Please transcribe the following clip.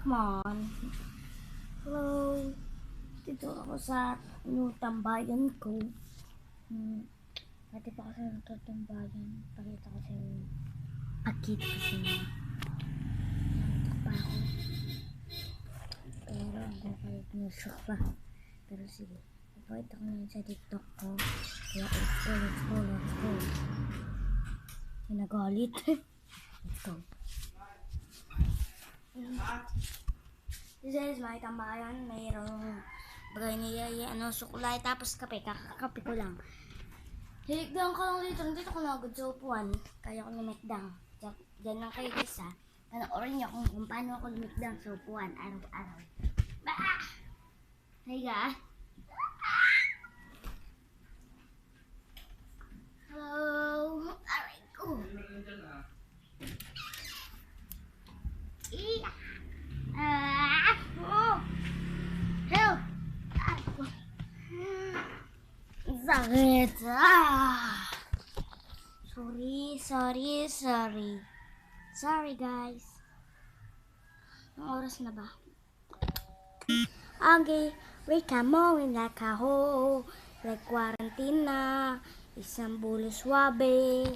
Come on. Hello. Dito ako sa new tambayan ko. Pati pa kasi ito tambayan. Pakita ko sa inyo. Pakita ko sa inyo. Nantok pa ako. Pero ako kayo pinusok pa. Pero sige. Ipakita ko na yun sa TikTok ko. Kaya let's go. Nagalit. Let's go. This is my tambayan. Mayroong bagay niya, sukulay, tapos kape. Kakakape ko lang. Hiligdang ko lang dito. Nandito ko na agad sa upuan. Kaya ko lumikdang. Diyan lang kayo guys ha. Panoorin niyo kung paano ako lumikdang sa upuan araw-araw. Higa. Hello. Aray ko. Help! Sakit! Sorry guys. Anong oras na ba? Okay, wake up mo like a ho. Like quarantine na. Isang bulo swabe.